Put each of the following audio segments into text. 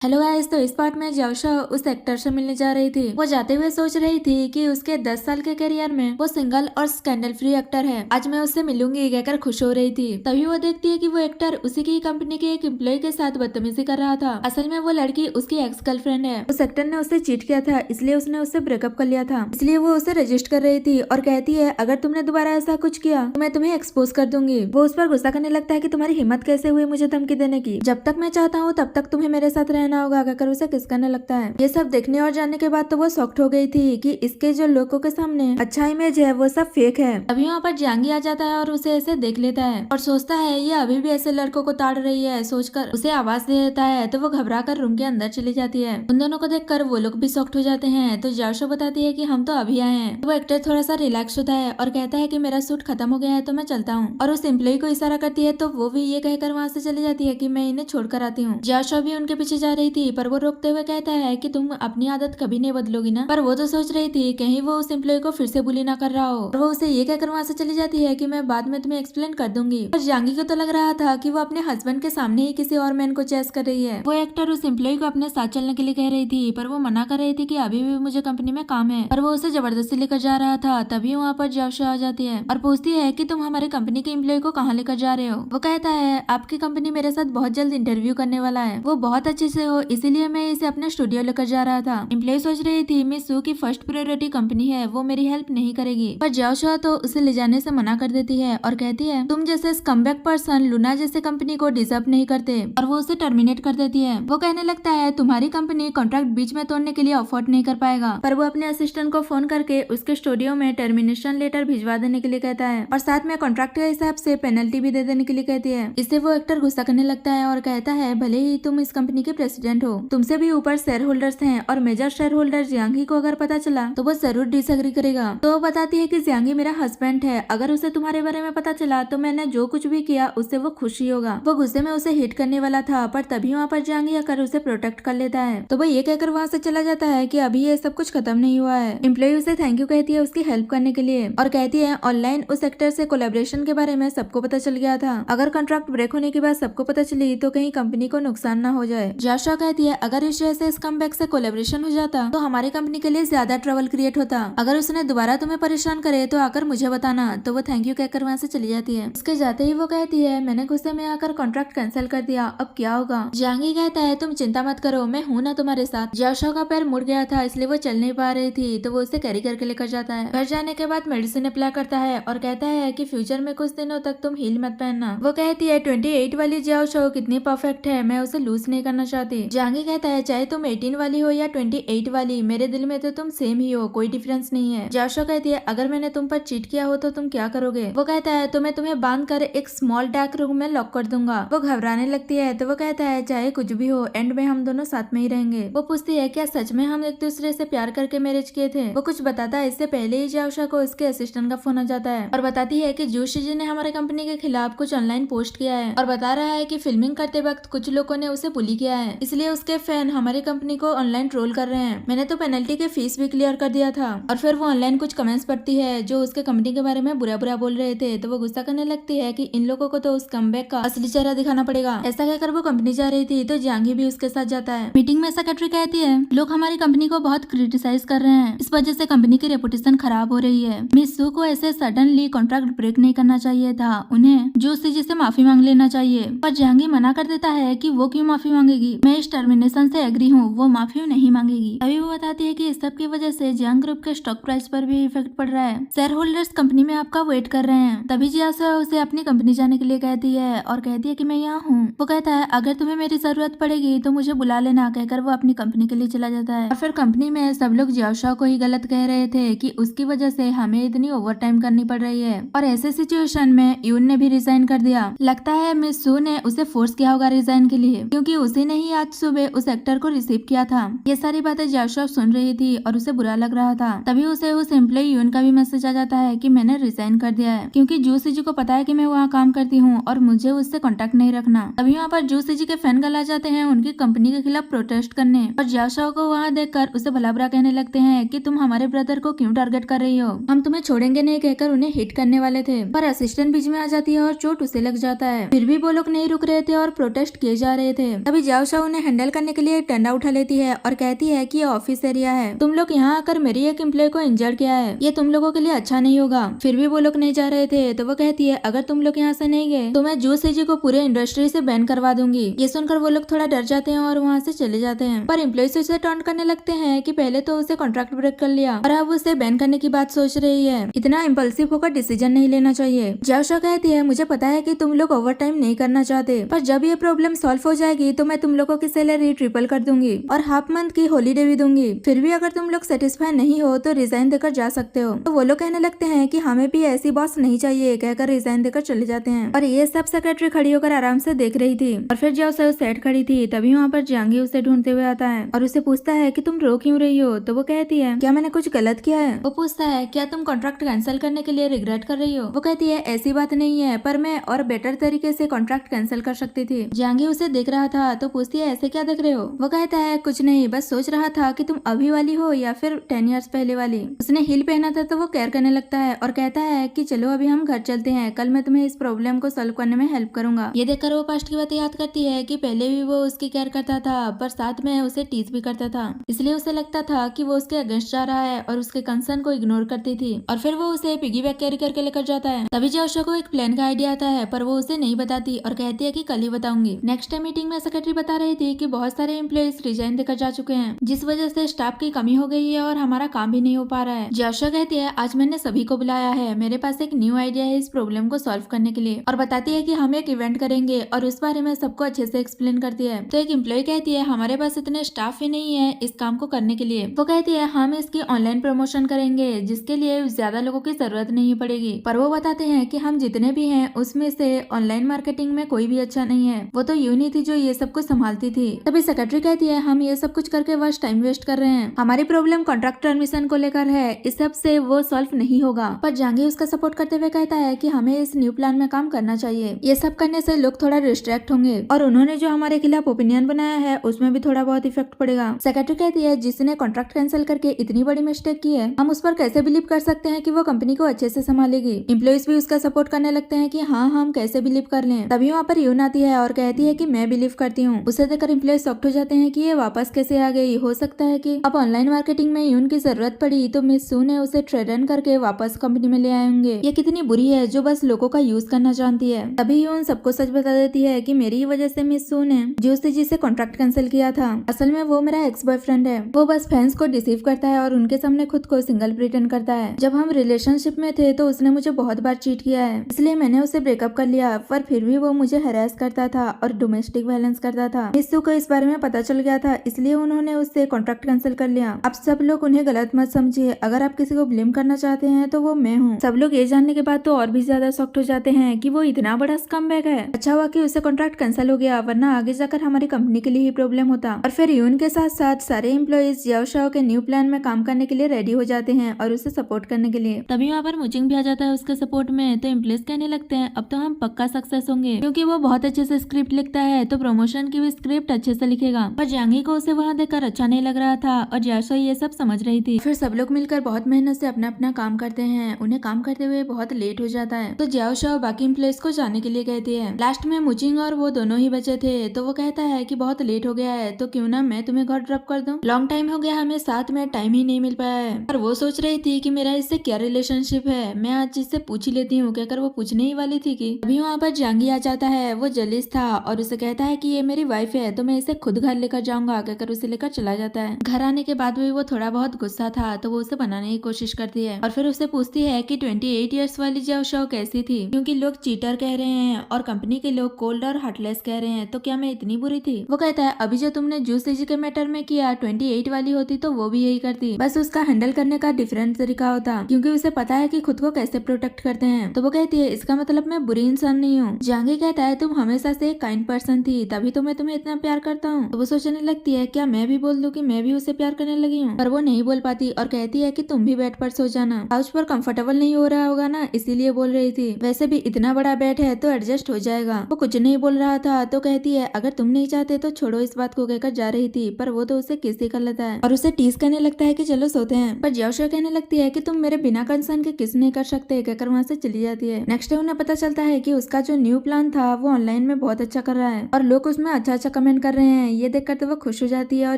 Hello guys, तो इस part में जाओशा उस एक्टर से मिलने जा रही थी। वो जाते हुए सोच रही थी कि उसके 10 साल के करियर में वो सिंगल और स्कैंडल फ्री एक्टर है। आज मैं उससे मिलूंगी कहकर खुश हो रही थी। तभी वो देखती है कि वो एक्टर उसी की कंपनी के एक एम्प्लॉय के साथ बदतमीजी कर रहा था। असल में वो लड़की उसकी एक्स गर्लफ्रेंड है। उस एक्टर ने उससे चीट किया था, इसलिए उसने उससे ब्रेकअप कर लिया था। इसलिए वो उसे रजिस्ट कर रही थी और कहती है अगर तुमने दोबारा ऐसा कुछ किया तो मैं तुम्हें एक्सपोज कर दूंगी। वो उस पर गुस्सा करने लगता है कि तुम्हारी हिम्मत कैसे हुई मुझे धमकी देने की। जब तक मैं चाहता हूँ तब तक तुम्हें मेरे साथ रहना होगा कहकर उसे किस करने लगता है। ये सब देखने और जानने के बाद तो वो शॉक्ड हो गई थी कि इसके जो लोगों के सामने अच्छा इमेज है वो सब फेक है। अभी वहाँ पर जांगी आ जाता है और उसे ऐसे देख लेता है और सोचता है ये अभी भी ऐसे लड़कों को ताड़ रही है। सोचकर उसे आवाज दे देता है तो वो घबरा कर रूम के अंदर चली जाती है। उन दोनों को देखकर वो लोग भी शॉक्ड हो जाते हैं। तो जाशो बताती है कि हम तो अभी आए हैं। वो एक्टर थोड़ा सा रिलैक्स होता है और कहता है कि मेरा सूट खत्म हो गया है तो मैं चलता हूँ। और उस एम्प्लॉय को इशारा करती है तो वो भी ये कहकर वहाँ से चली जाती है कि मैं इन्हें छोड़कर आती हूँ। जाशो भी उनके पीछे जा रही थी पर वो रोकते हुए कहता है कि तुम अपनी आदत कभी नहीं बदलोगी ना। पर वो तो सोच रही थी कहीं वो उस एम्प्लॉय को फिर से बुली ना कर रहा हो। और वो उसे ये कहकर वहाँ से चली जाती है कि मैं बाद में तुम्हें एक्सप्लेन कर दूंगी। पर जांगी को तो लग रहा था कि वो अपने हस्बैंड के सामने ही किसी और मैन को चेस कर रही है। वो एक्टर उस एम्प्लॉय को अपने साथ चलने के लिए कह रही थी पर वो मना कर रही थी कि अभी भी मुझे कंपनी में काम है। पर वो उसे जबरदस्ती लेकर जा रहा था। तभी वहाँ पर जाशा आ जाती है और पूछती है कि तुम हमारे कंपनी के एम्प्लॉय को कहाँ लेकर जा रहे हो। वो कहता है आपकी कंपनी मेरे साथ बहुत जल्द इंटरव्यू करने वाला है, वो बहुत अच्छे से हो इसीलिए मैं इसे अपने स्टूडियो लेकर जा रहा था। एम्प्लॉय सोच रही थी मिस सू की फर्स्ट प्रायोरिटी कंपनी है, वो मेरी हेल्प नहीं करेगी। पर जाओशा तो उसे ले जाने से मना कर देती है और कहती है तुम जैसे स्कमबैक पर्सन लूना जैसे कंपनी को डिजर्व नहीं करते और वो उसे टर्मिनेट कर देती है। वो कहने लगता है तुम्हारी कंपनी कॉन्ट्रैक्ट बीच में तोड़ने के लिए अफोर्ड नहीं कर पाएगा। पर वो अपने असिस्टेंट को फोन करके उसके स्टूडियो में टर्मिनेशन लेटर भिजवा देने के लिए कहता है और साथ में कॉन्ट्रैक्ट के हिसाब से पेनल्टी भी दे देने के लिए कहती है। इससे वो एक्टर गुस्सा करने लगता है और कहता है भले ही तुम इस कंपनी के प्रेसिडेंट हो, तुमसे भी ऊपर शेयर होल्डर्स हैं और मेजर शेयर होल्डर जियांगी को अगर पता चला तो वो जरूर डिसएग्री करेगा। तो वो बताती है कि जियांगी मेरा हस्बैंड है, अगर उसे तुम्हारे बारे में पता चला तो मैंने जो कुछ भी किया उससे वो खुशी होगा। वो गुस्से में उसे हिट करने वाला था पर तभी वहाँ पर जियांगी आकर उसे प्रोटेक्ट कर लेता है। तो वो ये कहकर वहाँ से चला जाता है कि अभी ये सब कुछ खत्म नहीं हुआ है। एम्प्लॉय उसे थैंक यू कहती है उसकी हेल्प करने के लिए और कहती है ऑनलाइन उस एक्टर से कोलैबोरेशन के बारे में सबको पता चल गया था, अगर कॉन्ट्रैक्ट ब्रेक होने के बाद सबको पता चली तो कहीं कंपनी को नुकसान ना हो जाए। जाशा कहती है अगर इस वजह से इस कमबैक से कोलैबोरेशन हो जाता तो हमारी कंपनी के लिए ज्यादा ट्रबल क्रिएट होता, अगर उसने दोबारा तुम्हें परेशान करे तो आकर मुझे बताना। तो वो थैंक यू कहकर वहाँ से चली जाती है। उसके जाते ही वो कहती है मैंने गुस्से में आकर कॉन्ट्रैक्ट कैंसिल कर दिया, अब क्या होगा। जांगी कहता है तुम चिंता मत करो, मैं हूँ ना तुम्हारे साथ। जाशा का पैर मुड़ गया था इसलिए वो चल नहीं पा रही थी तो वो उसे कैरी करके लेकर जाता है। घर जाने के बाद मेडिसिन अप्लाई करता है और कहता है कि फ्यूचर में कुछ दिनों तक तुम हील मत पहनना। वो कहती है 28 वाली जाओशा कितनी परफेक्ट है, मैं उसे लूज नहीं करना चाहती। जांगी कहता है चाहे तुम 18 वाली हो या 28 वाली, मेरे दिल में तो तुम सेम ही हो, कोई डिफरेंस नहीं है। जाशा कहती है अगर मैंने तुम पर चीट किया हो तो तुम क्या करोगे। वो कहता है तो मैं तुम्हें बांध कर एक स्मॉल डार्क रूम में लॉक कर दूंगा। वो घबराने लगती है तो वो कहता है चाहे कुछ भी हो एंड में हम दोनों साथ में ही रहेंगे। वो पूछती है क्या सच में हम एक दूसरे से प्यार करके मैरिज किए थे। वो कुछ बताता है इससे पहले ही जाशा को उसके असिस्टेंट का फोन आ जाता है और बताती है कि जोशी जी ने हमारे कंपनी के खिलाफ कुछ ऑनलाइन पोस्ट किया है और बता रहा है कि फिल्मिंग करते वक्त कुछ लोगों ने उसे बुली किया है, इसलिए उसके फैन हमारी कंपनी को ऑनलाइन ट्रोल कर रहे हैं। मैंने तो पेनल्टी के फीस भी क्लियर कर दिया था। और फिर वो ऑनलाइन कुछ कमेंट्स पढ़ती है जो उसके कंपनी के बारे में बुरा बुरा बोल रहे थे। तो वो गुस्सा करने लगती है कि इन लोगों को तो उस कमबैक का असली चेहरा दिखाना पड़ेगा। ऐसा कहकर वो कंपनी जा रही थी तो जांगी भी उसके साथ जाता है। मीटिंग में सेक्रेटरी कहती है लोग हमारी कंपनी को बहुत क्रिटिसाइज कर रहे हैं, इस वजह से कंपनी की रेपुटेशन खराब हो रही है। मिस सू को ऐसे सडनली कॉन्ट्रैक्ट ब्रेक नहीं करना चाहिए था, उन्हें जोशी जी से माफी मांग लेना चाहिए। पर जहांगीर मना कर देता है कि वो क्यों माफी मांगेगी, मैं इस टर्मिनेशन से एग्री हूँ, वो माफी नहीं मांगेगी। अभी वो बताती है कि इस सब की वजह से जंग ग्रुप के स्टॉक प्राइस पर भी इफेक्ट पड़ रहा है, शेयर होल्डर्स कंपनी में आपका वेट कर रहे हैं। तभी जियासा उसे अपनी कंपनी जाने के लिए कहती है और कहती है कि मैं यहाँ हूँ। वो कहता है अगर तुम्हें मेरी जरूरत पड़ेगी तो मुझे बुला लेना, कहकर वो अपनी कंपनी के लिए चला जाता है। और फिर कंपनी में सब लोग जियासा को ही गलत कह रहे थे कि उसकी वजह से हमें इतनी ओवर टाइम करनी पड़ रही है। और ऐसे सिचुएशन में यून ने भी रिजाइन कर दिया। लगता है मिस सू ने उसे फोर्स किया होगा रिजाइन के लिए, क्योंकि उसी ने ही आज सुबह उस एक्टर को रिसीव किया था। ये सारी बातें जाशा सुन रही थी और उसे बुरा लग रहा था। तभी उसे उस एम्प्लॉय यून का भी मैसेज आ जाता है कि मैंने रिजाइन कर दिया है, क्योंकि जूसी जी को पता है कि मैं वहाँ काम करती हूँ और मुझे उससे कॉन्टेक्ट नहीं रखना। तभी वहाँ पर जूसी जी के फैन गल आ जाते हैं उनकी कंपनी के खिलाफ प्रोटेस्ट करने और जाशा को वहाँ देखकर उसे भला बुरा कहने लगते हैं कि तुम हमारे ब्रदर को क्यों टारगेट कर रही हो, हम तुम्हें छोड़ेंगे नहीं, कहकर उन्हें हिट करने वाले थे। पर असिस्टेंट बीच में आ जाती है और चोट उसे लग जाता है। फिर भी वो लोग नहीं रुक रहे थे और प्रोटेस्ट किए जा रहे थे। तभी जाओशा उन्हें हैंडल करने के लिए एक डंडा उठा लेती है और कहती है कि ये ऑफिस एरिया है, तुम लोग यहाँ आकर मेरी एक एम्प्लॉय को इंजर्ड किया है, ये तुम लोगों के लिए अच्छा नहीं होगा। फिर भी वो लोग नहीं जा रहे थे तो वो कहती है अगर तुम लोग यहाँ से नहीं गए तो मैं जूस एजी को पूरे इंडस्ट्री से बैन करवा दूंगी। ये सुनकर वो लोग थोड़ा डर जाते हैं और वहाँ से चले जाते हैं, पर एम्प्लॉयज उसे टॉन्ट करने लगते हैं कि पहले तो उसे कॉन्ट्रैक्ट ब्रेक कर लिया और अब उसे बैन करने की बात सोच रही है, इतना इम्पल्सिव होकर डिसीजन नहीं लेना चाहिए। जाओशा कहती है मुझे पता है कि तुम लोग ओवर टाइम नहीं करना चाहते, पर जब ये प्रॉब्लम सॉल्व हो जाएगी तो मैं तुम लोगों की सैलरी ट्रिपल कर दूंगी और हाफ मंथ की हॉलीडे भी दूंगी। फिर भी अगर तुम लोग सेटिस्फाई नहीं हो तो रिजाइन देकर जा सकते हो। तो वो लोग कहने लगते हैं कि हमें भी ऐसी बॉस नहीं चाहिए, कहकर रिजाइन देकर चले जाते हैं। और ये सब सेक्रेटरी खड़ी होकर आराम से देख रही थी और फिर जब उसे सेट खड़ी थी तभी वहाँ पर जांगी उसे ढूंढते हुए आता है और उसे पूछता है कि तुम रो क्यों रही हो। तो वो कहती है क्या मैंने कुछ गलत किया है। वो पूछता है क्या तुम कॉन्ट्रैक्ट कैंसिल करने के लिए रिग्रेट कर रही हो। वो कहती है ऐसी बात नहीं है, पर मैं और बेटर तरीके से कॉन्ट्रैक्ट कैंसिल कर सकती थी। जांगी उसे देख रहा था तो पूछती है ऐसे क्या देख रहे हो। वो कहता है कुछ नहीं, बस सोच रहा था कि तुम अभी वाली हो या फिर 10 इयर्स पहले वाली। उसने हिल पहना था तो वो केयर करने लगता है और कहता है कि चलो अभी हम घर चलते हैं, कल मैं तुम्हें इस प्रॉब्लम को सॉल्व करने में हेल्प करूंगा। ये देखकर वो पास्ट की बातें याद करती है कि पहले भी वो उसकी केयर करता था पर साथ में उसे टीज भी करता था, इसलिए उसे लगता था कि वो उसके अगेंस्ट जा रहा है और उसके कंसर्न को इग्नोर करती थी। और फिर वो उसे पिगी बैग कैरी करके लेकर जाता है। तभी जाओशा को एक प्लान का आइडिया आता है पर वो उसे नहीं बताती और कहती है कि कल ही बताऊंगी। नेक्स्ट टाइम मीटिंग में सेक्रेटरी बता रही थी कि बहुत सारे एम्प्लॉइज रिजाइन देकर जा चुके हैं, जिस वजह से स्टाफ की कमी हो गई है और हमारा काम भी नहीं हो पा रहा है। जाओशा कहती है आज मैंने सभी को बुलाया है, मेरे पास एक न्यू आइडिया है इस प्रॉब्लम को सॉल्व करने के लिए, और बताती है कि हम एक इवेंट करेंगे और उस बारे में सबको अच्छे से एक्सप्लेन करती है। तो एक एम्प्लॉय कहती है हमारे पास इतने स्टाफ ही नहीं है इस काम को करने के लिए। वो कहती है हम इसकी ऑनलाइन प्रमोशन करेंगे जिसके लिए ज्यादा लोगों की जरूरत नहीं पड़ेगी, पर वो बताते हैं कि हम जितने भी हैं उसमें से ऑनलाइन मार्केटिंग में कोई भी अच्छा नहीं है, वो तो यूनी थी जो ये सब कुछ संभालती थी। तभी सेक्रेटरी कहती है हम ये सब कुछ करके बस टाइम वेस्ट कर रहे हैं, हमारी प्रॉब्लम कॉन्ट्रैक्ट टर्मिनेशन को लेकर है, इस सब से वो सॉल्व नहीं होगा। पर जांगी उसका सपोर्ट करते हुए कहता है कि हमें इस न्यू प्लान में काम करना चाहिए, ये सब करने से लोग थोड़ा डिस्ट्रैक्ट होंगे और उन्होंने जो हमारे खिलाफ ओपिनियन बनाया है उसमें भी थोड़ा बहुत इफेक्ट पड़ेगा। सेक्रेटरी कहती है जिसने कॉन्ट्रैक्ट कैंसिल करके इतनी बड़ी मिस्टेक की है हम उस पर कैसे बिलीव कर सकते हैं कि वो कंपनी को अच्छे से संभालेगी। एम्प्लॉइज भी उसका सपोर्ट करने लगते हैं कि हाँ हम कैसे बिलीव कर लें। तभी वहाँ पर यून आती है और कहती है कि मैं बिलीव करती हूँ। उसे देखकर एम्प्लॉइज शॉक्ड हो जाते हैं कि ये वापस कैसे आ गई, हो सकता है कि अब ऑनलाइन मार्केटिंग में यून की जरूरत पड़ी तो मिस सू ने उसे ट्रेडन करके वापस कंपनी में ले आएंगे। ये कितनी बुरी है जो बस लोगों का यूज करना जानती है। तभी यून सबको सच बता देती है कि मेरी ही वजह से मिस सू ने जूस जी से कॉन्ट्रैक्ट कैंसिल किया था, असल में वो मेरा एक्स बॉयफ्रेंड है, वो बस फैंस को डिसीव करता है और उनके सामने खुद को सिंगल प्रिटेंड करता है। जब हम रिलेशनशिप में थे तो उसने मुझे बहुत बार चीट किया है, इसलिए मैंने उसे ब्रेकअप कर लिया, पर फिर भी वो मुझे हैरेस करता था और डोमेस्टिक वायलेंस करता था। मिस सू को इस बारे में पता चल गया था, इसलिए उन्होंने उससे कॉन्ट्रैक्ट कैंसिल कर लिया। अब सब लोग उन्हें गलत मत समझिए, अगर आप किसी को ब्लेम करना चाहते हैं तो वो मैं हूँ। सब लोग ये जानने के बाद तो और भी ज्यादा शॉक्ड हो जाते हैं कि वो इतना बड़ा स्कमबैग है। अच्छा हुआ कि उससे कॉन्ट्रैक्ट कैंसिल हो गया, वरना आगे जाकर हमारी कंपनी के लिए ही प्रॉब्लम होता। और फिर यून के साथ साथ सारे एम्प्लॉइज याओशाओ के न्यू प्लान में काम करने के लिए रेडी हो जाते हैं और उसे सपोर्ट करने के लिए। तभी वहाँ पर मुचिंग भी आ जाता है उसके सपोर्ट में। तो एम्प्लॉइज कहने लगते हैं अब तो हम पक्का सक्सेस होंगे, क्योंकि वो बहुत अच्छे से स्क्रिप्ट लिखता है तो प्रमोशन की भी स्क्रिप्ट अच्छे से लिखेगा। पर जांगी को उसे वहाँ देखकर अच्छा नहीं लग रहा था और याओशाओ ये सब समझ रही थी। फिर सब लोग मिलकर बहुत मेहनत से अपना अपना काम करते हैं। उन्हें काम करते हुए बहुत लेट हो जाता है तो याओशाओ बाकी एम्प्लॉइज को जाने के लिए कहती है। लास्ट में मुचिंग और वो दोनों ही बचे थे तो वो कहता है कि बहुत लेट हो गया है तो क्यों ना मैं तुम्हें घर ड्रॉप कर दूं, लॉन्ग टाइम हो गया हमें साथ में टाइम ही नहीं मिल पाया है। पर वो सोच रही थी कि मेरा इससे क्या रिलेशनशिप है, मैं आज इससे पूछ ही लेती हूँ, कहकर वो पूछने ही वाली थी कि अभी वहाँ पर जांगी आ जाता है। वो जलिस था और उसे कहता है कि ये मेरी वाइफ है तो मैं इसे खुद घर लेकर जाऊंगा, कहकर उसे लेकर चला जाता है। घर आने के बाद भी वो थोड़ा बहुत गुस्सा था तो वो उसे बनाने की कोशिश करती है और फिर उसे पूछती है कि 28 इयर्स वाली याओशाओ कैसी थी, क्योंकि लोग चीटर कह रहे हैं और कंपनी के लोग कोल्ड और हार्टलेस कह रहे हैं, तो क्या मैं इतनी बुरी थी। वो कहता है अभी जो तुमने जूस जी के मैटर में किया 28 वाली होती तो वो भी यही करती, बस उसका हैंडल करने का डिफरेंट तरीका होता, क्योंकि उसे पता है कि खुद को कैसे प्रोटेक्ट करते हैं। तो वो कहती है इसका मतलब मैं बुरी इंसान नहीं हूँ। जांगी कहता है तुम हमेशा से एक काइंड पर्सन थी, तभी तो मैं तुम्हें इतना प्यार करता हूँ। तो वो सोचने लगती है क्या मैं भी बोल दूं कि मैं भी उसे प्यार करने लगी हूँ, पर वो नहीं बोल पाती और कहती है कि तुम भी बेड पर सो जाना, काउच पर कंफर्टेबल नहीं हो रहा होगा ना इसीलिए बोल रही थी, वैसे भी इतना बड़ा बेड है तो एडजस्ट हो जाएगा। वो कुछ नहीं बोल रहा था तो कहती है अगर तुम नहीं चाहते तो छोड़ो इस बात को, कहकर जा रही थी, पर वो तो उसे किस ही कर लेता है और उसे टीज करने लगता है कि चलो सोते हैं। पर याओशाओ कहने लगती है कि तुम मेरे बिना कंसर्न के किस नहीं कर सकते, कहकर वहाँ से चली जाती है। नेक्स्ट डे उन्हें पता चलता है कि उसका जो न्यू प्लान था वो ऑनलाइन में बहुत अच्छा कर रहा है और लोग उसमें अच्छा अच्छा कमेंट कर रहे हैं। ये देखकर तो वो खुश हो जाती है और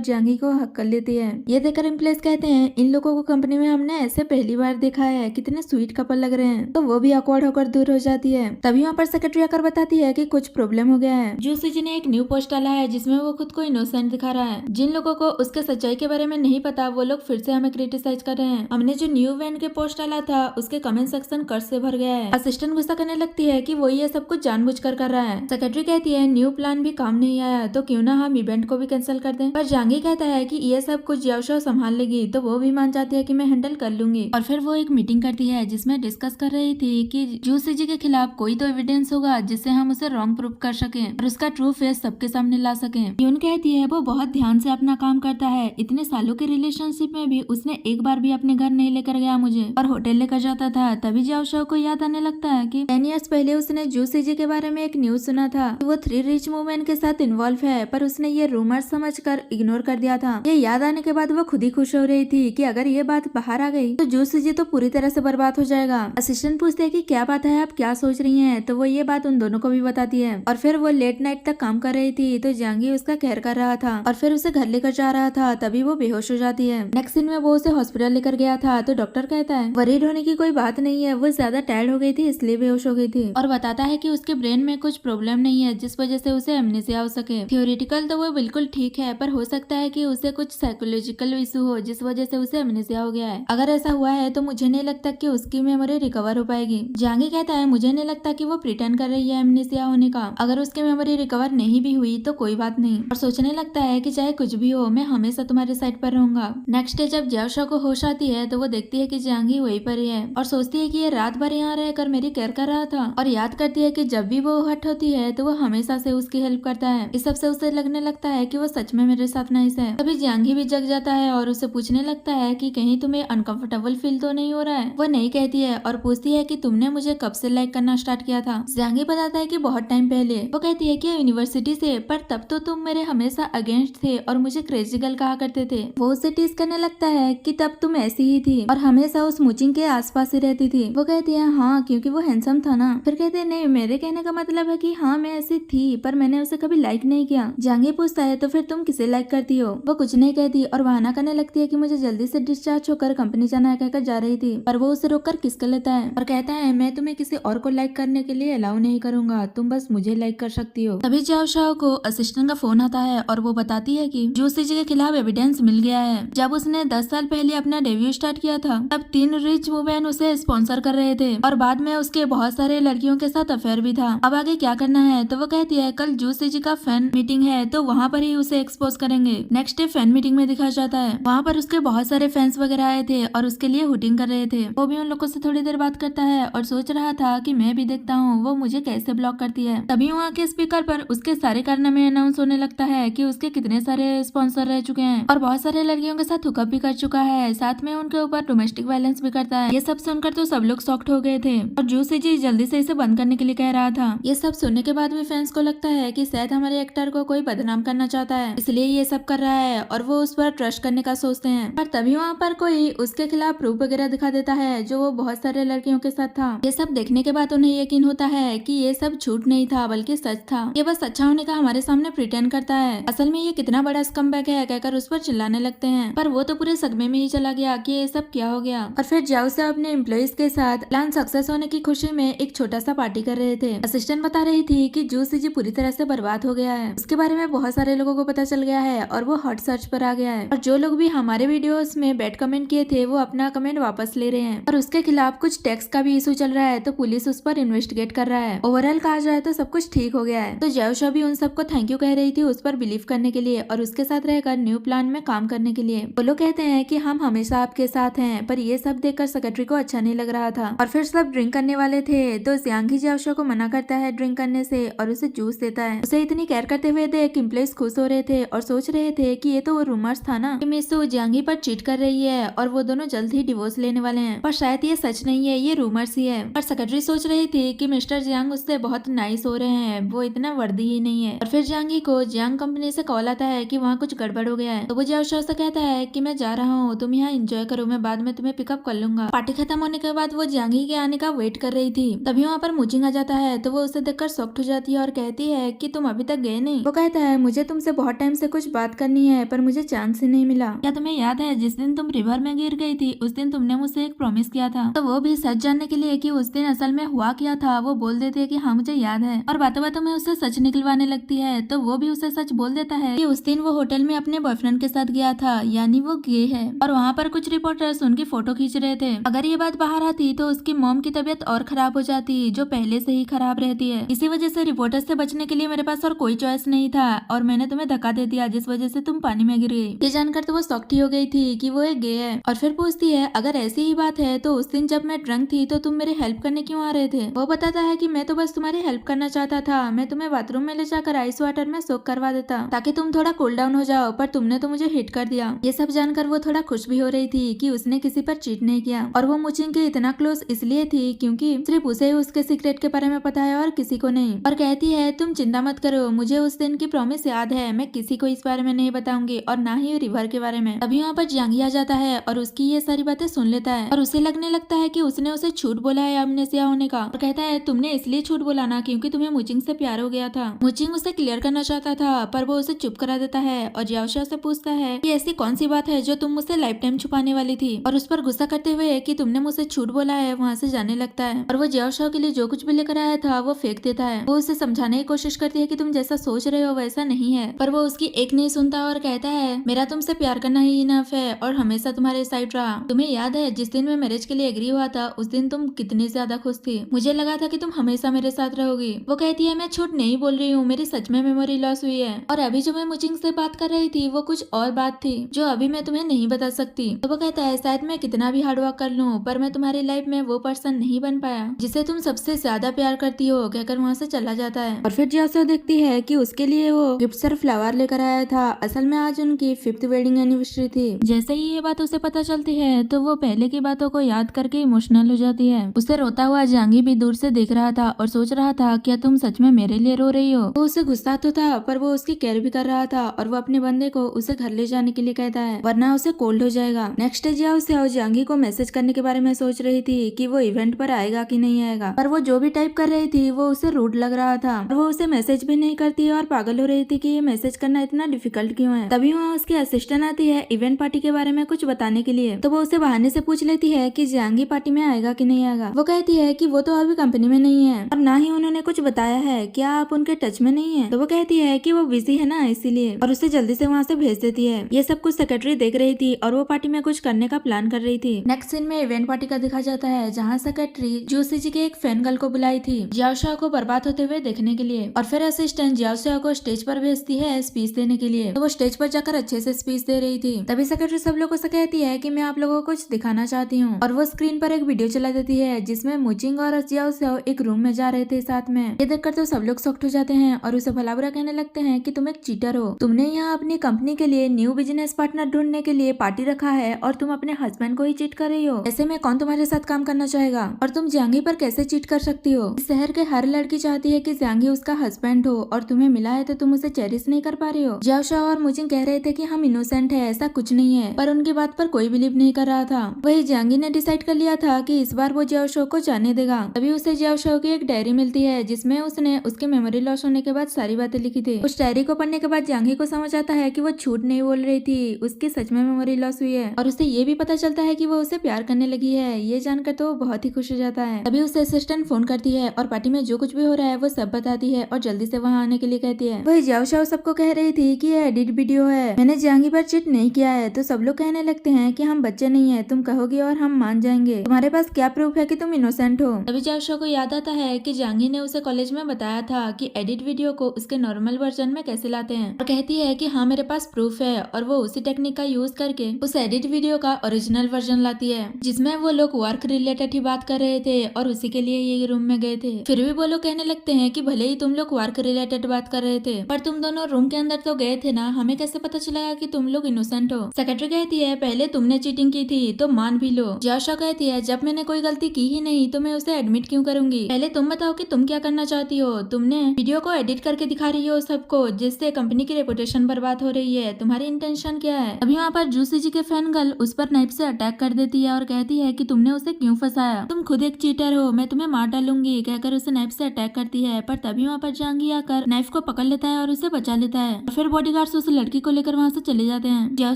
जांगी को हक कर लेती है। ये देखकर इम्प्लेस कहते हैं इन लोगों को कंपनी में हमने ऐसे पहली बार देखा है, कितने स्वीट कपल लग रहे हैं। तो वो भी ऑकवर्ड होकर दूर हो जाती है। तभी वहाँ पर सेक्रेटरी आकर बताती है कि कुछ प्रॉब्लम हो गया है। जू सीजी ने एक न्यू पोस्ट डाला है जिसमें वो खुद को इनोसेंट दिखा रहा है। जिन लोगों को उसके सच्चाई के बारे में नहीं पता वो लोग फिर से हमें क्रिटिसाइज कर रहे हैं। हमने जो न्यू इवेंट के पोस्ट डाला था उसके कमेंट सेक्शन कर्स से भर गया है। असिस्टेंट गुस्सा करने लगती है कि वो ये सब कुछ जानबूझकर कर रहा है। सेक्रेटरी कहती है न्यू प्लान भी काम नहीं आया तो क्यों ना हम इवेंट को भी कैंसिल कर दें। पर जांगी कहता है कि ये सब कुछ याओशाओ संभाल लेगी, तो वो भी मान जाती है कि मैं हैंडल कर लूंगी। और फिर वो एक मीटिंग करती है जिसमें डिस्कस कर रही थी कि जू सीजी के खिलाफ कोई तो एविडेंस होगा जिससे हम उसे रॉन्ग प्रूफ कर सके और उसका ट्रू फेस सबके सामने ला सके। यून कहती है वो बहुत ध्यान से अपना काम करता है, इतने सालों के रिलेशनशिप में भी उसने एक बार भी अपने घर नहीं लेकर गया मुझे और होटल लेकर जाता था। तभी याओशाओ को याद आने लगता है कि 10 इयर्स पहले उसने जू सीजी के बारे में एक न्यूज सुना था कि वो 3 रिच वुमेन के साथ इन्वॉल्व है, पर उसने ये रूमर समझकर इग्नोर कर दिया था। ये याद आने के बाद वो खुद ही खुश हो रही थी कि अगर ये बात बाहर आ गई तो जू सीजी तो पूरी तरह से बर्बाद हो जाएगा। असिस्टेंट पूछते हैं कि क्या बात है, आप क्या सोच रही हैं? तो वो ये बात उन दोनों को भी बताती है। और फिर वो लेट नाइट तक काम कर रही थी तो जांगी उसका केयर कर रहा था और फिर उसे घर लेकर जा रहा था। तभी वो बेहोश हो जाती है। नेक्स्ट सीन में वो उसे हॉस्पिटल लेकर गया था तो डॉक्टर कहता है वरीड होने की कोई बात नहीं है, वो ज्यादा टायर्ड हो गई थी इसलिए बेहोश हो गई थी। और बताता है कि उसके ब्रेन में कुछ प्रॉब्लम नहीं है जिस वजह से उसे एमनेसिया हो सके। थियोरिटिकल तो वो बिल्कुल ठीक है, पर हो सकता है कि उसे कुछ साइकोलॉजिकल इशू हो जिस वजह से उसे एमनेसिया हो गया है। अगर ऐसा हुआ है तो मुझे नहीं लगता कि उसकी मेमोरी रिकवर हो पाएगी। जांगी कहता है मुझे नहीं लगता कि वो प्रिटेंड कर रही है एमनेसिया होने का। अगर उसकी मेमोरी रिकवर नहीं भी हुई तो कोई बात नहीं। और सोचने लगता है कि चाहे कुछ भी हो मैं हमेशा तुम्हारे साइड पर रहूंगा। नेक्स्ट डे जब याओशाओ को होश आती है तो वो देखती है कि जांगी वहीं पर ही है और सोचती है कि ये रात भर यहाँ रहकर मेरी केयर कर रहा था। और याद करती है कि जब भी वो हट होती है तो वो हमेशा से उसकी हेल्प करता है। इस सबसे उसे लगने लगता है कि वो सच में मेरे साथ नाइस है। तभी जांगी भी जग जाता है और उसे पूछने लगता है कि कहीं तुम्हें अनकंफर्टेबल फील तो नहीं हो रहा है। वो नहीं कहती है और पूछती है कि तुमने मुझे कब से लाइक करना स्टार्ट किया था। जांगी बताता है कि बहुत टाइम पहले। वो कहती है कि यूनिवर्सिटी से, पर तब तो तुम मेरे हमेशा अगेंस्ट थे और मुझे क्रेजी गर्ल कहा करते थे। वो उसे टीज करने लगता है कि तब तुम ऐसी ही थी और हमेशा उस मुचिंग के आसपास ही रहती थी। वो कहती है हाँ क्योंकि वो हैंडसम था ना। फिर कहते हैं नहीं, मेरे कहने का मतलब है कि हाँ मैं ऐसी थी पर मैंने उसे कभी लाइक नहीं किया। जांगी पूछता है तो फिर तुम किसे लाइक करती हो? वो कुछ नहीं कहती और बहाना करने लगती है कि मुझे जल्दी से डिस्चार्ज होकर कंपनी जाना है कहकर जा रही थी। पर वो उसे रोककर किस कर लेता है और कहता है मैं तुम्हें किसी और को लाइक करने के लिए अलाउ नहीं करूंगा, तुम बस मुझे लाइक कर सकती हो। तभी याओशाओ को असिस्टेंट का फोन आता है और वो बताती है कि जू सीजी के खिलाफ एविडेंस मिल गया है। जब उसने 10 साल पहले अपना डेब्यू स्टार्ट किया था तब 3 रिच वुमेन उसे स्पॉन्सर कर रहे थे और बाद में उसके बहुत सारे लड़कियों के साथ अफेयर भी था। अब आगे क्या करना है? तो वो कहती है कल जू सीजी का फैन मीटिंग है तो वहाँ पर ही उसे एक्सपोज करेंगे। नेक्स्ट डे फैन मीटिंग में दिखाया जाता है। वहाँ पर उसके बहुत सारे फैंस वगैरह आए थे और उसके लिए हुटिंग कर रहे थे। वो भी उन लोगों से थोड़ी देर बात करता है और सोच रहा था कि मैं भी देखता हूँ वो मुझे कैसे ब्लॉक करती है। तभी वहाँ के स्पीकर पर उसके सारे कारनामे अनाउंस होने लगता है कि उसके कितने सारे स्पॉन्सर रह चुके हैं और बहुत सारे लड़कियों के साथ हुकअप भी कर चुका है, साथ में उनके ऊपर डोमेस्टिक वायलेंस भी करता है। ये सब सुनकर तो सब लोग शॉक्ड हो गए थे और जू सीजी जल्दी से इसे बंद करने के लिए कह रहा था। ये सब सुनने के बाद भी फैंस को लगता है कि शायद हमारे एक्टर को कोई बदनाम करना चाहता है इसलिए ये सब कर रहा है और वो उस पर ट्रस्ट करने का सोचते हैं। पर तभी वहाँ पर कोई उसके खिलाफ प्रूफ वगैरह दिखा देता है जो वो बहुत सारे लड़कियों के साथ था। ये सब देखने के बाद उन्हें यकीन होता है कि ये सब झूठ नहीं था बल्कि सच था। ये बस अच्छा होने का हमारे सामने प्रिटेंड करता है, असल में ये कितना बड़ा स्कमबैग है कहकर उस पर चिल्लाने लगते हैं। पर वो तो पूरे सदमे में ही चला गया कि ये सब क्या हो गया। और फिर याओशाओ अपने एम्प्लॉइज के साथ प्लान सक्सेस होने की खुशी में एक छोटा सा पार्टी कर रहे थे। असिस्टेंट बता रही थी कि जू सीजी पूरी तरह से बर्बाद हो गया है, उसके बारे में बहुत सारे लोगों को पता चल गया है और वो हॉट सर्च पर आ गया है और जो लोग भी हमारे वीडियोस में बैड कमेंट किए थे वो अपना कमेंट वापस ले रहे हैं और उसके खिलाफ कुछ टैक्स का भी इशू चल रहा है तो पुलिस उस पर इन्वेस्टिगेट कर रहा है। ओवरऑल कहा जाए तो सब कुछ ठीक हो गया है। तो याओशाओ भी उन सबको थैंक यू कह रही थी उस पर बिलीव करने के लिए और उसके साथ रहकर न्यू प्लान में काम करने के लिए। वो लोग कहते हैं कि हम हमेशा आपके साथ हैं, पर ये सब देखकर सेक्रेटरी को अच्छा नहीं लग रहा था और फिर सब ड्रिंक करने वाले थे तो जांगी याओशाओ को मना करता है ड्रिंक करने से और उसे जूस देता है। उसे इतनी केयर करते हुए देख एम्प्लॉइज खुश हो रहे थे और सोच रहे थे कि ये तो वो रूमर्स था ना कि मिसू जांगी पर चीट कर रही है और वो दोनों जल्द ही डिवोर्स लेने वाले हैं, पर शायद ये सच नहीं है, ये रूमर्स ही है। पर सेक्रेटरी सोच रही थी कि मिस्टर जियांग उससे बहुत नाइस हो रहे हैं, वो इतना वर्दी ही नहीं है। और फिर जांगी को जियांग कंपनी से कॉल आता है कि वहाँ कुछ गड़बड़ हो गया है तो वो याओशाओ से कहता है कि मैं जा रहा हूँ, तुम यहाँ एंजॉय करो, मैं बाद में तुम्हें पिकअप कर लूंगा। पार्टी खत्म होने के बाद वो जांगी के आने का वेट कर रही थी। तभी वहाँ पर मुचिंग आ जाता है तो वो उसे देखकर शॉक्ड हो जाती है और कहती है कि तुम अभी तक गए नहीं। वो कहता है मुझे तुमसे बहुत टाइम से कुछ बात करनी है पर मुझे चांस ही नहीं मिला। क्या तुम्हें याद है जिस दिन तुम रिवर में गिर गई थी उस दिन तुमने मुझसे एक प्रॉमिस किया था। तो वो भी सच जानने के लिए कि उस दिन असल में हुआ क्या था वो बोल देती है कि हाँ मुझे याद है, और बातों बातों में उससे सच निकलवाने लगती है। तो वो भी उसे सच बोल देता है कि उस दिन वो होटल में अपने बॉयफ्रेंड के साथ गया था, यानी वो गे है, और वहाँ पर कुछ रिपोर्टर्स उनकी फोटो खींच रहे थे। अगर ये बात बाहर आती तो उसकी मॉम की तबीयत और खराब हो जाती, जो पहले से ही खराब रहती है। इसी वजह से रिपोर्टर्स से बचने के लिए मेरे पास और कोई चॉइस नहीं था और मैंने तुम्हें धक्का दे दिया जिस वजह से तुम पानी में गिर गई। ये जानकर तो वो सॉफ्टी हो गई थी कि वो एक गे है, और फिर पूछती है अगर ऐसी ही बात है तो उस दिन जब मैं ड्रंक थी तो तुम मेरी हेल्प करने क्यों आ रहे थे। वो बताता है कि मैं तो बस तुम्हारी हेल्प करना चाहता था, मैं तुम्हें बाथरूम में ले जाकर आइस वाटर में सोक करवा देता ताकि तुम थोड़ा कूल डाउन हो जाओ, पर तुमने तो मुझे हिट कर दिया। ये सब जानकर वो थोड़ा खुश भी हो रही थी कि उसने किसी पर चीट नहीं किया, और वो मुचिंग के इतना क्लोज इसलिए थी क्योंकि सिर्फ उसे ही उसके सीक्रेट के बारे में पता है और किसी को नहीं। और कहती है तुम चिंता मत करो, मुझे उस दिन की प्रॉमिस याद है, मैं किसी को इस बारे में नहीं बताऊंगी और ना ही रिवर के बारे में। अभी वहाँ पर जांगी आ जाता है और उसकी ये सारी बातें सुन लेता है और उसे लगने लगता है कि उसने उसे झूठ बोला है अमनेसिया होने का, और कहता है तुमने इसलिए झूठ बोला ना क्योंकि तुम्हें मुचिंग से प्यार हो गया था। मुचिंग उसे क्लियर करना चाहता था पर वो उसे चुप करा देता है और जियाओशा से पूछता है कि ऐसी कौन सी बात है जो तुम मुझसे लाइफ टाइम छुपाने वाली थी, और उस पर गुस्सा करते हुए कि तुमने मुझसे झूठ बोला है वहाँ से जाने लगता है, और वो जियाओशा के लिए जो कुछ भी लेकर आया था वो फेंक देता है। वो उसे समझाने की कोशिश करती है कि तुम जैसा सोच रहे हो वैसा नहीं है, पर वो उसकी एक नहीं सुनता और कहता है मेरा तुमसे प्यार करना ही इनफ है और हमेशा तुम्हारे साइड रहा। तुम्हें याद है जिस दिन मैं मैरिज के लिए एग्री हुआ था उस दिन तुम कितनी ज्यादा खुश थी, मुझे लगा था कि तुम हमेशा मेरे साथ रहोगी। वो कहती है मैं झूठ नहीं बोल रही हूँ, मेरी सच में मेमोरी लॉस हुई है और अभी जो मैं मुचिंग से बात कर रही थी वो कुछ और बात थी जो अभी मैं तुम्हें नहीं बता सकती। तो वो कहता है शायद मैं कितना भी हार्ड वर्क कर लूँ पर मैं तुम्हारी लाइफ में वो पर्सन नहीं बन पाया जिसे तुम सबसे ज्यादा प्यार करती हो, कहकर वहाँ से चला जाता है। और फिर जियाओशा देखती है कि उसके लिए वो गिफ्ट सर फ्लावर लेकर आया था, असल में आज उनकी 5th वेडिंग एनिवर्सरी थी। जैसे ही ये बात उसे पता चलती है तो वो पहले की बातों को याद करके इमोशनल हो जाती है। उसे रोता हुआ जांगी भी दूर से देख रहा था और सोच रहा था क्या तुम सच में मेरे लिए रो रही हो। वो उसे गुस्सा तो था पर वो उसकी केयर भी कर रहा था और वो अपने बंदे को उसे घर ले जाने के लिए कहता है वरना उसे कोल्ड हो जाएगा। नेक्स्ट डे जियाओशा जांगी को मैसेज करने के बारे में सोच रही थी कि वो इवेंट पर आएगा कि नहीं आएगा, पर वो जो भी टाइप कर रही थी वो उसे रूड लग रहा था और वो उसे मैसेज भी नहीं करती और पागल हो रही थी कि ये मैसेज करना इतना डिफिकल्ट क्यों है। तभी वहाँ उसकी असिस्टेंट आती है इवेंट पार्टी के बारे में कुछ बताने के लिए, तो वो उसे बहाने से पूछ लेती है कि जांगी पार्टी में आएगा कि नहीं आएगा। वो कहती है कि वो तो अभी कंपनी में नहीं है और ना ही उन्होंने कुछ बताया है, क्या आप उनके टच में नहीं है। तो वो कहती है कि वो बिजी है ना इसीलिए, और उसे जल्दी से वहाँ से भेज देती है। ये सब कुछ सेक्रेटरी देख रही थी और वो पार्टी में कुछ करने का प्लान कर रही थी। नेक्स्ट सीन में इवेंट पार्टी का दिखा जाता है जहाँ सेक्रेटरी जूसीजी के एक फैन गर्ल को बुलाई थी जियाओशा को बर्बाद होते हुए देखने के लिए, और फिर असिस्टेंट जियाओशा को स्टेज पर भेजती है स्पीच देने के लिए। तो वो स्टेज पर जाकर अच्छे से स्पीच दे रही थी। तभी सेक्रेटरी सब लोगों से कहती है कि मैं आप लोगों को कुछ दिखाना चाहती हूँ, और वो स्क्रीन पर एक वीडियो चला देती है जिसमें मुचिंग और जियाओशा एक रूम में जा रहे थे साथ में। ये देखकर तो सब लोग शॉक्ड हो जाते हैं और उसे भला बुरा कहने लगते हैं कि तुम एक चीटर हो, तुमने यहाँ अपनी कंपनी के लिए न्यू बिजनेस पार्टनर ढूंढने के लिए पार्टी रखा है और तुम अपने हस्बैंड को ही चीट कर रही हो। ऐसे में कौन तुम्हारे साथ काम करना चाहेगा, और तुम जांगी पर कैसे चीट कर सकती हो। इस शहर के हर लड़की चाहती है कि जांगी उसका हस्बैंड हो और तुम्हें मिला है तो तुम उसे चेरिश नहीं कर पा रही हो। जियाओशा और मुचिंग कह रहे थे कि हम इनोसेंट है, ऐसा कुछ नहीं है, पर उनकी बात पर कोई बिलीव नहीं कर रहा था। वही जांगी ने डिसाइड कर लिया था कि इस बार वो जियाओशा को जाने देगा। तभी उसे जियाओशा की एक डायरी मिलती है जिसमें उसने उसके मेमोरी लॉस होने के बाद सारी बातें लिखी थी। उस डायरी को पढ़ने के बाद जांगी को समझ आता है कि वो झूठ नहीं बोल रही थी, उसकी सच में मेमोरी लॉस हुई है, और उसे ये भी पता चलता है कि वो उसे प्यार करने लगी है। ये जानकर तो बहुत ही खुश हो जाता है। तभी उसे असिस्टेंट फोन करती है और पार्टी में जो कुछ भी हो रहा है वो सब बताती है और जल्दी से वहाँ आने के लिए कहती है। वही जियाओशा सबको कह रही थी कि ये एडिट वीडियो है, मैंने जांगी पर चीट नहीं किया है। तो सब लोग कहने लगते हैं कि हम बच्चे नहीं है, तुम कहोगी और हम मान जाएंगे, तुम्हारे पास क्या प्रूफ है कि तुम इनोसेंट हो। तभी जियाओशा को याद आता है कि जांगी ने उसे कॉलेज में बताया था कि एडिट वीडियो को उसके नॉर्मल वर्जन में कैसे लाते हैं, और कहती है कि हाँ मेरे पास प्रूफ है, और वो उसी टेक्निक का यूज करके उस एडिट वीडियो का ओरिजिनल वर्जन लाती है जिसमें वो लोग वर्क रिलेटेड ही बात कर रहे थे और उसी के लिए ये रूम में गए थे। फिर भी वो लोग कहने लगते हैं कि भले ही तुम लोग वर्क रिलेटेड बात कर रहे थे पर तुम दोनों रूम के अंदर तो गए थे ना, हमें कैसे पता चला कि तुम लोग इनोसेंट हो। सेक्रेटरी कहती है पहले तुमने चीटिंग की थी तो मान भी लो। जियाओशा कहती है जब मैंने कोई गलती की ही नहीं तो मैं उसे एडमिट क्यों करूंगी, पहले तुम बताओ कि तुम क्या करना चाहती हो। तुमने वीडियो को एडिट करके दिखा रही हो सबको जिससे कंपनी की रेपुटेशन बर्बाद हो रही है, तुम्हारी इंटेंशन क्या है। अभी वहाँ पर जूसीजी के फैन गर्ल उस पर नाइफ से अटैक कर देती है और कहती है कि तुमने उसे क्यों फंसाया, तुम खुद एक चीटर हो, मैं तुम्हें मार डालूंगी, कहकर उसे नाइफ से अटैक करती है। पर तभी वहाँ पर जांगी आकर नाइफ उसको पकड़ लेता है और उसे बचा लेता है। फिर बॉडीगार्ड्स उस लड़की को लेकर वहाँ से चले जाते हैं। जियाओ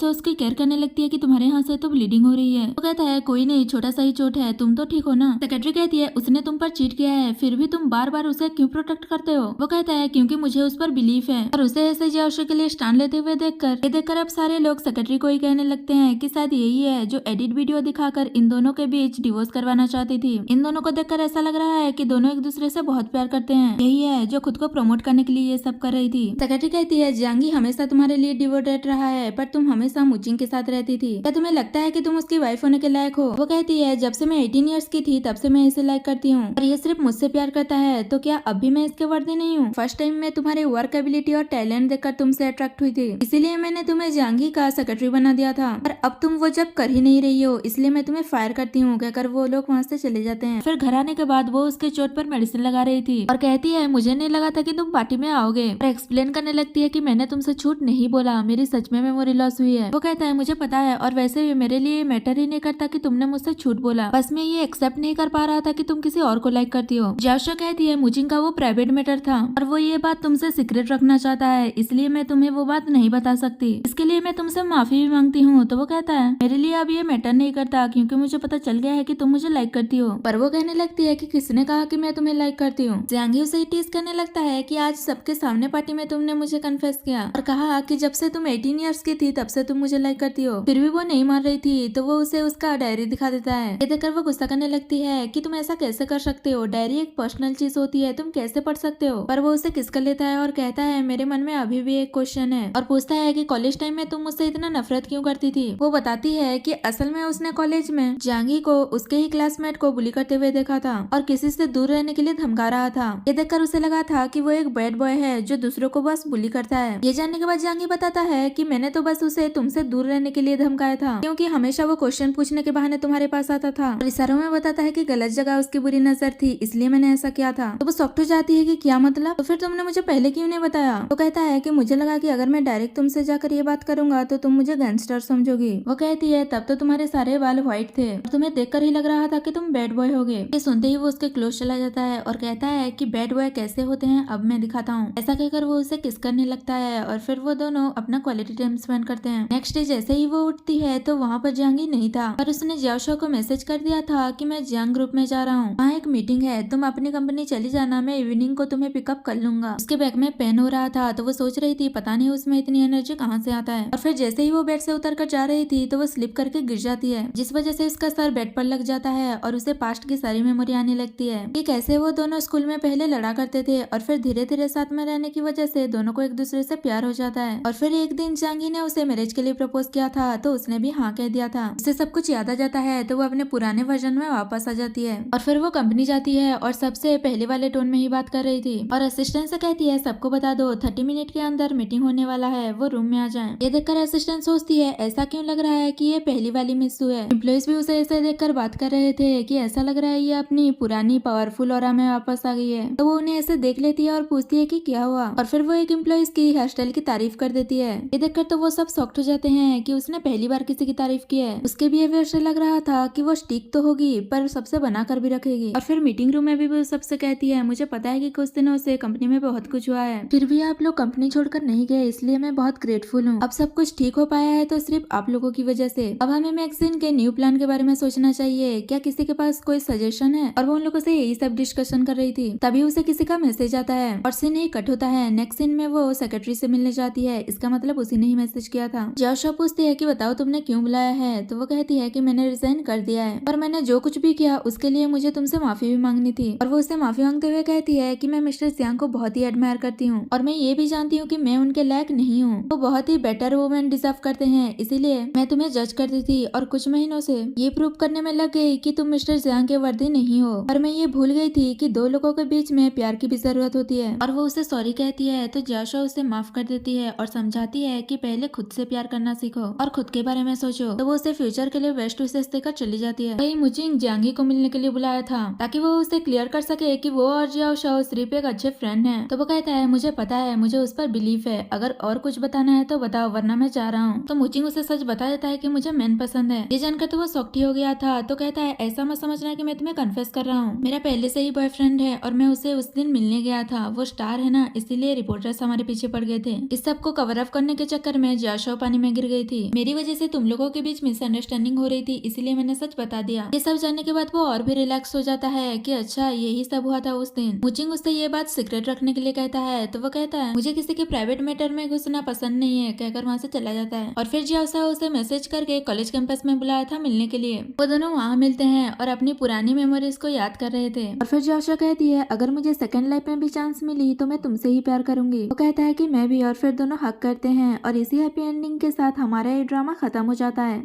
उसकी केयर करने लगती है कि तुम्हारे यहाँ से तो ब्लीडिंग हो रही है। वो कहता है कोई नहीं, छोटा सा ही चोट है, तुम तो ठीक हो ना। सेक्रेटरी कहती है उसने तुम पर चीट किया है, फिर भी तुम बार बार उसे क्यों प्रोटेक्ट करते हो। वो कहता है क्योंकि मुझे उस पर बिलीफ है। और उसे ऐसे जियाओ के लिए स्टैंड लेते हुए देखकर अब सारे लोग सेक्रेटरी को ही कहने लगते हैं कि शायद यही है जो एडिट वीडियो दिखाकर इन दोनों के बीच डिवोर्स करवाना चाहती थी। इन दोनों को देखकर ऐसा लग रहा है कि दोनों एक दूसरे से बहुत प्यार करते हैं। यही है जो खुद को प्रमोट करने के लिए ये सब कर रही थी। सेक्रेटरी कहती है जियांगी हमेशा तुम्हारे लिए डिवोटेड रहा है, पर तुम हमेशा मुचिंग के साथ रहती थी। क्या तुम्हें लगता है कि तुम उसकी वाइफ होने के लायक हो। वो कहती है जब से मैं 18 इयर्स की थी तब से मैं इसे लाइक करती हूँ और ये सिर्फ मुझसे प्यार करता है, तो क्या अब भी मैं इसके वर्दी नहीं हूँ। फर्स्ट टाइम मैं तुम्हारे वर्क एबिलिटी और टैलेंट देखकर तुमसे अट्रैक्ट हुई थी, इसीलिए मैंने तुम्हें जियांगी का सेक्रेटरी बना दिया था। पर अब तुम वो जब कर ही नहीं रही हो, इसलिए मैं तुम्हें फायर करती हूँ, कहकर वो लोग वहाँ से चले जाते हैं। फिर घर आने के बाद वो उसके चोट पर मेडिसिन लगा रही थी और कहती है मुझे नहीं लगा था कि तुम पार्टी में आओगे। और एक्सप्लेन करने लगती है कि मैंने तुमसे झूठ नहीं बोला, मेरी सच में मेमोरी लॉस हुई है। वो कहता है मुझे पता है, और वैसे भी मेरे लिए मैटर ही नहीं करता कि तुमने मुझसे झूठ बोला, बस मैं ये एक्सेप्ट नहीं कर पा रहा था कि तुम किसी और को लाइक करती हो। जियाओ कहती है मुचिंग का वो प्राइवेट मैटर था और वो ये बात तुमसे सीक्रेट रखना चाहता है, इसलिए मैं तुम्हें वो बात नहीं बता सकती। इसके लिए मैं तुमसे माफी भी मांगती हूँ। तो वो कहता है मेरे लिए अब ये मैटर नहीं करता, क्योंकि मुझे पता चल गया है कि तुम मुझे लाइक करती हो। पर वो कहने लगती है कि किसने कहा कि मैं तुम्हें लाइक करती हूँ। जियांगी उसे टीज करने लगता है कि आज सबके सामने पार्टी में तुमने मुझे कन्फेस किया और कहा कि जब से तुम 18 इयर्स की थी तब से तुम मुझे लाइक करती हो। फिर भी वो नहीं मान रही थी, तो वो उसे उसका डायरी दिखा देता है। ये देखकर वो गुस्सा करने लगती है कि तुम ऐसा कैसे कर सकते हो, डायरी एक पर्सनल चीज होती है, तुम कैसे पढ़ सकते हो। पर वो उसे किस कर लेता है और कहता है मेरे मन में अभी भी एक क्वेश्चन है, और पूछता है कि कॉलेज टाइम में तुम मुझसे इतना नफरत क्यों करती थी। वो बताती है कि असल में उसने कॉलेज में जियांगी को उसके ही क्लासमेट को बुली करते हुए देखा था और किसी से दूर रहने के लिए धमका रहा था। ये देखकर उसे लगा था कि वो एक बैड बॉय है जो दूसरों को बस बुली करता है। ये जानने के बाद जियांगी बताता है कि मैंने तो बस उसे तुमसे दूर रहने के लिए धमकाया था, क्योंकि हमेशा वो क्वेश्चन पूछने के बहाने तुम्हारे पास आता था। और इशारों में बताता है कि गलत जगह उसकी बुरी नजर थी, इसलिए मैंने ऐसा किया था। तो वो शॉक्ड हो जाती है कि क्या मतलब, तो फिर तुमने मुझे पहले क्यों नहीं बताया। तो कहता है कि मुझे लगा कि अगर मैं डायरेक्ट तुमसे जाकर ये बात करूंगा तो तुम मुझे गैंगस्टर समझोगी। वो कहती है तब तो तुम्हारे सारे बाल व्हाइट थे और तुम्हें देखकर ही लग रहा था कि तुम बैड बॉय होगे। ये सुनते ही वो उसके क्लोज चला जाता है और कहता है कि बैड बॉय कैसे होते हैं अब मैं दिखाता हूँ। ऐसा कहकर वो उसे किस करने लगता है और फिर वो दोनों अपना क्वालिटी टाइम स्पेंड करते हैं। नेक्स्ट डे जैसे ही वो उठती है तो वहाँ पर जियांगी नहीं था, पर उसने जियाओ को मैसेज कर दिया था कि मैं जियांग ग्रुप में जा रहा हूँ, वहाँ एक मीटिंग है, तुम अपनी कंपनी चली जाना, मैं इवनिंग को तुम्हें पिकअप कर लूंगा। उसके बैग में पेन हो रहा था तो वो सोच रही थी पता नहीं उसमें इतनी एनर्जी कहाँ से आता है। और फिर जैसे ही वो बेड से उतर कर जा रही थी तो वो स्लिप करके गिर जाती है, जिस वजह से उसका सर बेड पर लग जाता है और उसे पास्ट की सारी मेमोरी आने लगती है कि कैसे वो दोनों स्कूल में पहले लड़ा करते थे और फिर धीरे धीरे साथ में रहने की वजह से दोनों को एक दूसरे से प्यार हो जाता है। और फिर एक दिन जियांगी ने उसे मैरिज के लिए प्रपोज किया था तो उसने भी हाँ कह दिया था। उसे सब कुछ याद आ जाता है तो वो अपने पुराने वर्जन में वापस आ जाती है और फिर वो कंपनी जाती है और सबसे पहले वाले टोन में ही बात कर रही थी और असिस्टेंट से कहती है सबको बता दो 30 मिनट के अंदर मीटिंग होने वाला है, वो रूम में आ जाए। ये देखकर असिस्टेंट सोचती है ऐसा क्यों लग रहा है कि ये पहली वाली मिस है। एम्प्लॉइज भी उसे ऐसे देखकर बात कर रहे थे कि ऐसा लग रहा है ये अपनी पुरानी पावरफुल ऑरा में वापस आ गई है। तो वो उन्हें ऐसे देख लेती है और पूछती है कि क्या हुआ, और फिर वो एक एम्प्लॉइज की हेयर स्टाइल की तारीफ कर देती है। ये देखकर तो वो सब शॉक्ड हो जाते हैं कि उसने पहली बार किसी की तारीफ की है। उसके बिहेवियर से लग रहा था कि वो स्टिक तो होगी पर सबसे बना कर भी रखेगी। और फिर मीटिंग रूम में भी वो सबसे कहती है मुझे पता है कि कुछ दिनों से कंपनी में बहुत कुछ हुआ है, फिर भी आप लोग कंपनी छोड़कर नहीं गए, इसलिए मैं बहुत ग्रेटफुल हूँ। अब सब कुछ ठीक हो पाया है तो सिर्फ आप लोगों की वजह से। अब हमें मैगजीन के न्यू प्लान के बारे में सोचना चाहिए, क्या किसी के पास कोई सजेशन है। और वो उन लोगों से यही सब डिस्कशन कर रही थी तभी उसे किसी का मैसेज आता है और सीन ही कट होता है। नेक्स्ट सीन में वो सेक्रेटरी से मिलने जाती है, इसका मतलब उसी ने ही मैसेज किया था। जियाओ पूछती है कि बताओ तुमने क्यों बुलाया है, तो वो कहती है कि मैंने रिजाइन कर दिया है और मैंने जो कुछ भी किया उसके लिए मुझे तुमसे माफी भी मांगनी थी। और वो उससे माफी मांगते हुए कहती है कि मैं मिस्टर जियांग को बहुत ही एडमायर करती हूँ और मैं ये भी जानती हूँ कि मैं उनके लायक नहीं हूँ, वो बहुत ही बेटर वुमेन डिजर्व करते हैं, इसीलिए मैं तुम्हें जज करती थी और कुछ महीनों से ये प्रूव करने में लग गई कि तुम मिस्टर जियांग के वर्दी नहीं हो। और मैं ये भूल गई थी कि दो लोगों के बीच में प्यार की भी जरूरत होती है। और वो उसे सॉरी कहती है तो जियाओ उसे माफ कर देती है और समझाती है कि पहले खुद से प्यार करना सीखो और खुद के बारे में सोचो। तो वो उसे फ्यूचर के लिए बेस्ट विशेष देकर चली जाती है। वही मुचिंग जियांगी को मिलने के लिए बुलाया था ताकि वो उसे क्लियर कर सके कि वो और जियाओ सिर्फ एक अच्छे फ्रेंड हैं। तो वो कहता है मुझे पता है, मुझे उस पर बिलीफ है, अगर और कुछ बताना है तो बताओ वरना मैं जा रहा हूँ। तो मुचिंग उसे सच बता देता है कि मुझे मैन पसंद है। ये जानकर तो वो शॉक्ड हो गया था तो कहता है ऐसा मत समझना कि मैं तुम्हें कन्फेस कर रहा हूँ, मेरा पहले से ही बॉयफ्रेंड है और मैं उसे उस दिन मिलने गया था, वो स्टार है ना, इसीलिए रिपोर्टर्स हमारे पीछे पड़ गए थे। इस सब को कवर अप करने के चक्कर में जाशो पानी में गिर गई थी। मेरी वजह से तुम लोगों के बीच मिसअंडरस्टैंडिंग हो रही थी, इसीलिए मैंने सच बता दिया। ये सब जानने के बाद वो और भी रिलैक्स हो जाता है कि अच्छा यही सब हुआ था उस दिन। मुचिंग उससे ये बात सीक्रेट रखने के लिए कहता है तो वो कहता है मुझे किसी के प्राइवेट मैटर में घुसना पसंद नहीं है, कहकर वहाँ से चला जाता है। और फिर जियाओ उसे मैसेज करके कॉलेज कैंपस में बुलाया था मिलने के लिए। वो दोनों वहाँ मिलते हैं और अपनी पुरानी मेमोरीज को याद कर रहे थे। और फिर जियाओ कहती है अगर मुझे सेकंड लाइफ में भी चांस मिली तो मैं तुमसे ही प्यार करूंगी। वो कहता है कि मैं भी, और फिर दोनों हक करते हैं और इसी हैप्पी एंडिंग के साथ हमारा ये ड्रामा खत्म हो जाता है।